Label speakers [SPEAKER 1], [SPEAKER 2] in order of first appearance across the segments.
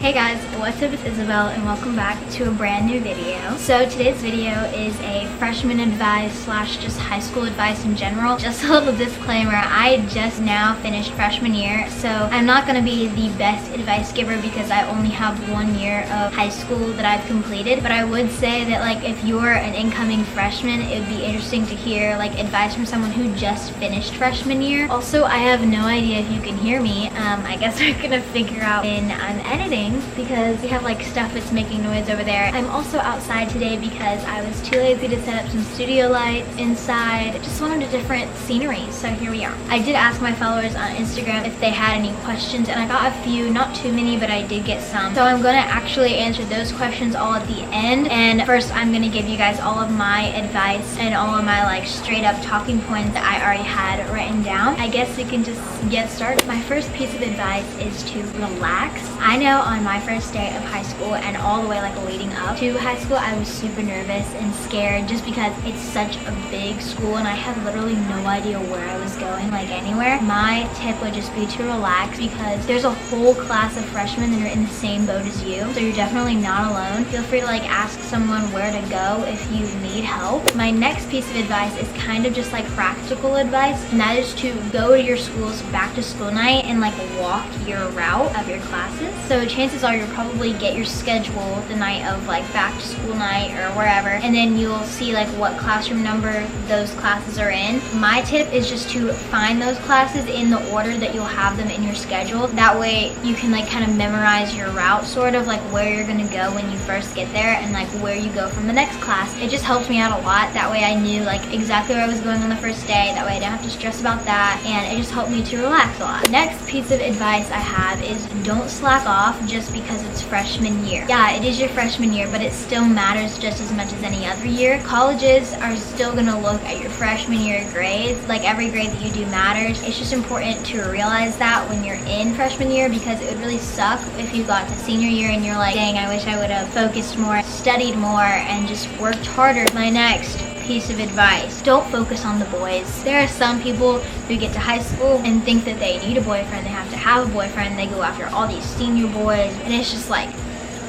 [SPEAKER 1] Hey guys, what's up? It's Isabelle and welcome back to a brand new video. So today's video is a freshman advice slash just high school advice in general. Just a little disclaimer, I just now finished freshman year, so I'm not going to be the best advice giver because I only have 1 year of high school that I've completed. But I would say that like if you're an incoming freshman, it would be interesting to hear like advice from someone who just finished freshman year. Also, I have no idea if you can hear me. I guess we're gonna figure out when I'm editing because we have like stuff that's making noise over there. I'm also outside today because I was too lazy to set up some studio lights inside. Just wanted a different scenery, so here we are. I did ask my followers on Instagram if they had any questions and I got a few, not too many, but I did get some. So I'm gonna actually answer those questions all at the end, and first I'm gonna give you guys all of my advice and all of my like straight up talking points that I already had written down. I guess we can just get started. My first piece of advice is to relax. I know on my first day of high school and all the way like leading up to high school, I was super nervous and scared just because it's such a big school and I had literally no idea where I was going, like anywhere. My tip would just be to relax because there's a whole class of freshmen that are in the same boat as you, so you're definitely not alone. Feel free to like ask someone where to go if you need help. My next piece of advice is kind of just like practical advice, and that is to go to your school's back to school night and like walk your route of your classes. So chances are you'll probably get your schedule the night of like back to school night or wherever, and then you'll see like what classroom number those classes are in. My tip is just to find those classes in the order that you'll have them in your schedule. That way you can like kind of memorize your route, sort of like where you're gonna go when you first get there and like where you go from the next class. It just helped me out a lot. That way I knew like exactly where I was going on the first day. That way I didn't have to stress about that, and it just helped me to relax a lot. Next piece of advice I have is don't slack off just because it's freshman year. Yeah, it is your freshman year, but it still matters just as much as any other year. Colleges are still gonna look at your freshman year grades. Like every grade that you do matters. It's just important to realize that when you're in freshman year, because it would really suck if you got to senior year and you're like, dang, I wish I would have focused more, studied more, and just worked harder. My next piece of advice, don't focus on the boys. There are some people who get to high school and think that they need a boyfriend, they have to have a boyfriend, they go after all these senior boys, and it's just like,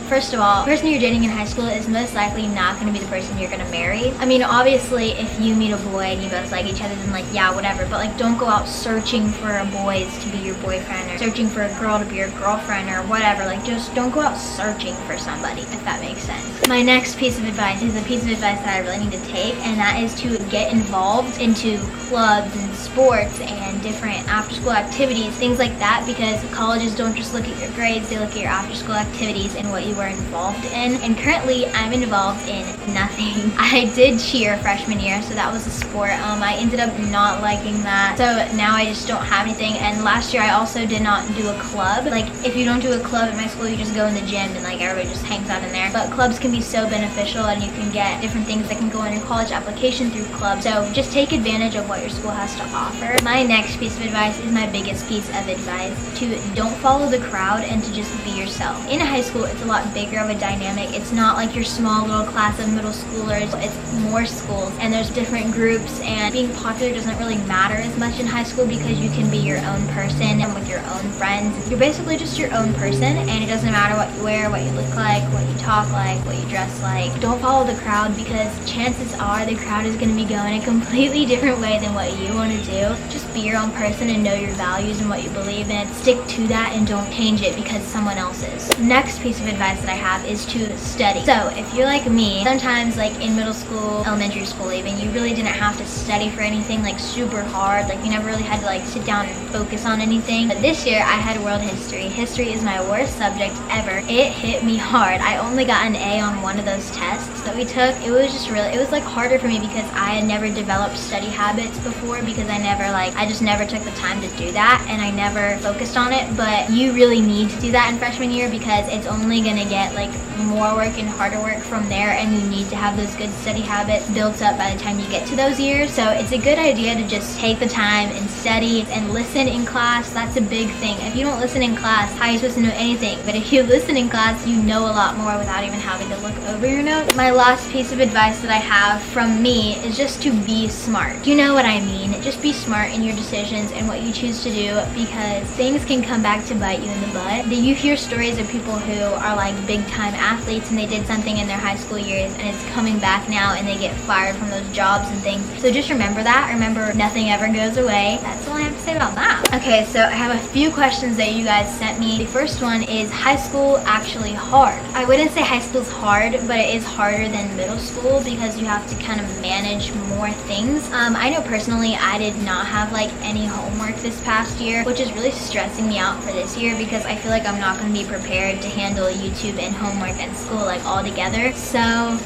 [SPEAKER 1] first of all, the person you're dating in high school is most likely not going to be the person you're going to marry. I mean, obviously, if you meet a boy and you both like each other, then like, yeah, whatever. But like, don't go out searching for a boy to be your boyfriend or searching for a girl to be your girlfriend or whatever. Like, just don't go out searching for somebody, if that makes sense. My next piece of advice is a piece of advice that I really need to take, and that is to get involved into clubs and sports and different after-school activities, things like that, because colleges don't just look at your grades, they look at your after-school activities and what you were involved in. And currently I'm involved in nothing. I did cheer freshman year, so that was a sport. I ended up not liking that, so now I just don't have anything. And last year I also did not do a club. Like if you don't do a club at my school, you just go in the gym and like everybody just hangs out in there. But clubs can be so beneficial, and you can get different things that can go in your college application through clubs. So just take advantage of what your school has to offer. My next piece of advice is my biggest piece of advice, to don't follow the crowd and to just be yourself. In high school, it's a lot bigger of a dynamic. It's not like your small little class of middle schoolers. It's more schools and there's different groups, and being popular doesn't really matter as much in high school because you can be your own person and with your own friends. You're basically just your own person, and it doesn't matter what you wear, what you look like, what you talk like, what you dress like. Don't follow the crowd because chances are the crowd is going to be going a completely different way than what you want to do. Just be your own person and know your values and what you believe in. Stick to that and don't change it because someone else is. Next piece of advice that I have is to study. So if you're like me, sometimes like in middle school, elementary school even, you really didn't have to study for anything like super hard. Like you never really had to like sit down and focus on anything. But this year I had world history. History is my worst subject ever. It hit me hard. I only got an A on one of those tests that we took. It was just really, it was like harder for me because I had never developed study habits before, because I just never took the time to do that and I never focused on it. But you really need to do that in freshman year because it's only gonna get like more work and harder work from there, and you need to have those good study habits built up by the time you get to those years. So it's a good idea to just take the time and study and listen in class. That's a big thing. If you don't listen in class, how are you supposed to know anything? But if you listen in class, you know a lot more without even having to look over your notes. My last piece of advice that I have from me is just to be smart. You know what I mean? Just be smart in your decisions and what you choose to do, because things can come back to bite you in the butt. You hear stories of people who are like big time athletes and they did something in their high school years and it's coming back now and they get fired from those jobs and things. So just remember that. Remember, nothing ever goes away. That's all I have to say about that. Okay, so I have a few questions that you guys sent me. The first one is high school actually hard? I wouldn't say high school's hard, but it is harder than middle school because you have to kind of manage more things. I know personally I did not have like any homework this past year, which is really stressing me out for this year because I feel like I'm not going to be prepared to handle YouTube and homework and school like all together. So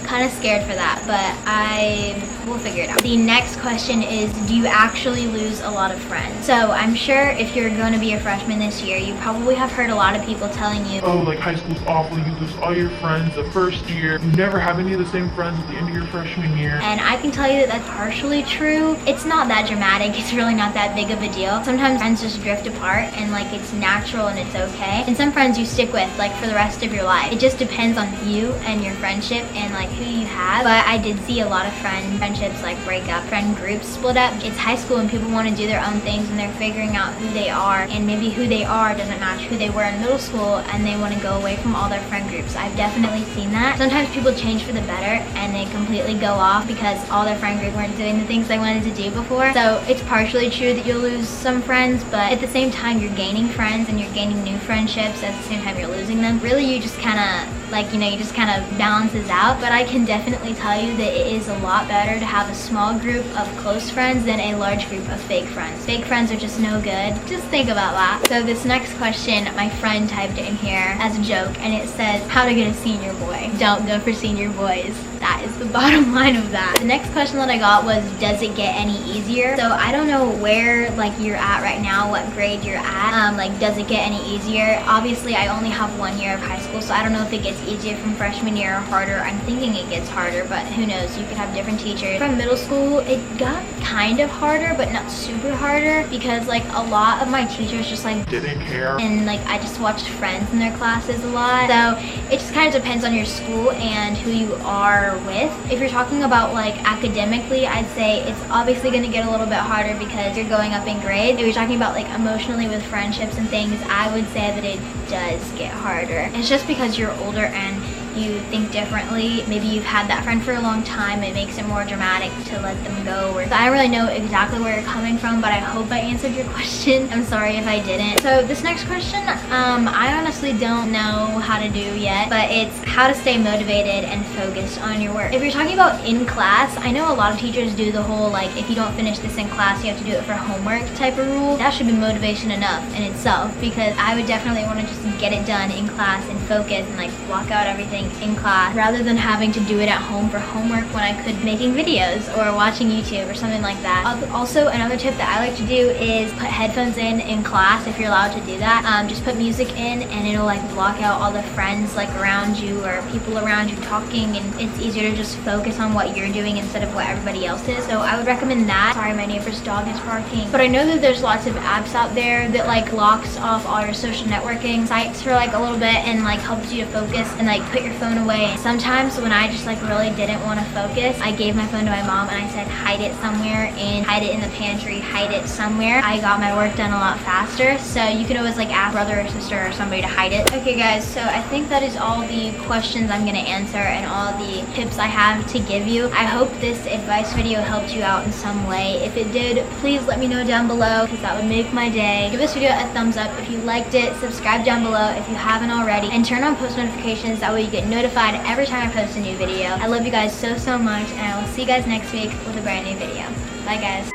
[SPEAKER 1] kind of scared for that, but I will figure it out. The next question is, do you actually lose a lot of friends? So I'm sure if you're going to be a freshman this year, you probably have heard a lot of people telling you,
[SPEAKER 2] oh, like high school's awful, you lose all your friends the first year, you never have any of the same friends at the end of your freshman year.
[SPEAKER 1] And I can tell you that that's partially true. It's not that dramatic, it's really not that big of a deal. Sometimes friends just drift apart and like it's natural and it's okay. And some friends you stick with like for the rest of your life. It just depends on you and your friendship and like who you have. But I did see a lot of friendships like break up, friend groups split up. It's high school and people want to do their own things and they're figuring out who they are, and maybe who they are doesn't match who they were in middle school and they want to go away from all their friend groups. I've definitely seen that. Sometimes people change for the better and they completely go off because all their friend group weren't doing the things they wanted to do before. So it's partially true that you'll lose some friends, but at the same time you're gaining friends and you're gaining new friendships at the same time you're losing them. Really, you just kind of like, you know, you just kind of balances out. But I can definitely tell you that it is a lot better to have a small group of close friends than a large group of fake friends. Fake friends are just no good. Just think about that. So this next question, my friend typed it in here as a joke and it says, how to get a senior boy. Don't go for senior boys. That is the bottom line of that. The next question that I got was, does it get any easier? So I don't know where like you're at right now, what grade you're at. Like, does it get any easier? Obviously, I only have 1 year of high school, so I don't know if it gets easier from freshman year or harder. I'm thinking it gets harder, but who knows? You could have different teachers. From middle school, it got kind of harder, but not super harder because like a lot of my teachers just like
[SPEAKER 2] didn't care.
[SPEAKER 1] And like I just watched Friends in their classes a lot. So it just kind of depends on your school and who you are with. If you're talking about like academically, I'd say it's obviously going to get a little bit harder because you're going up in grade. If you're talking about like emotionally with friendships and things, I would say that it does get harder. It's just because you're older and you think differently. Maybe you've had that friend for a long time. It makes it more dramatic to let them go. So I don't really know exactly where you're coming from, but I hope I answered your question. I'm sorry if I didn't. So this next question, I honestly don't know how to do yet, but it's how to stay motivated and focused on your work. If you're talking about in class, I know a lot of teachers do the whole like, if you don't finish this in class, you have to do it for homework type of rule. That should be motivation enough in itself, because I would definitely want to just get it done in class and focus and like block out everything in class rather than having to do it at home for homework when I could be making videos or watching YouTube or something like that. Also, another tip that I like to do is put headphones in class if you're allowed to do that. Just put music in and it'll like block out all the friends like around you or people around you talking, and it's easier to just focus on what you're doing instead of what everybody else is. So I would recommend that. Sorry, my neighbor's dog is barking. But I know that there's lots of apps out there that like locks off all your social networking sites for like a little bit and like helps you to focus and like put your phone away. Sometimes when I just like really didn't want to focus, I gave my phone to my mom and I said hide it somewhere, and hide it in the pantry, hide it somewhere. I got my work done a lot faster. So you can always like ask brother or sister or somebody to hide it. Okay guys, so I think that is all the questions I'm gonna answer and all the tips I have to give you. I hope this advice video helped you out in some way. If it did, please let me know down below because that would make my day. Give this video a thumbs up if you liked it, subscribe down below if you haven't already, and turn on post notifications. That way you get notified every time I post a new video. I love you guys so much, and I will see you guys next week with a brand new video. Bye guys.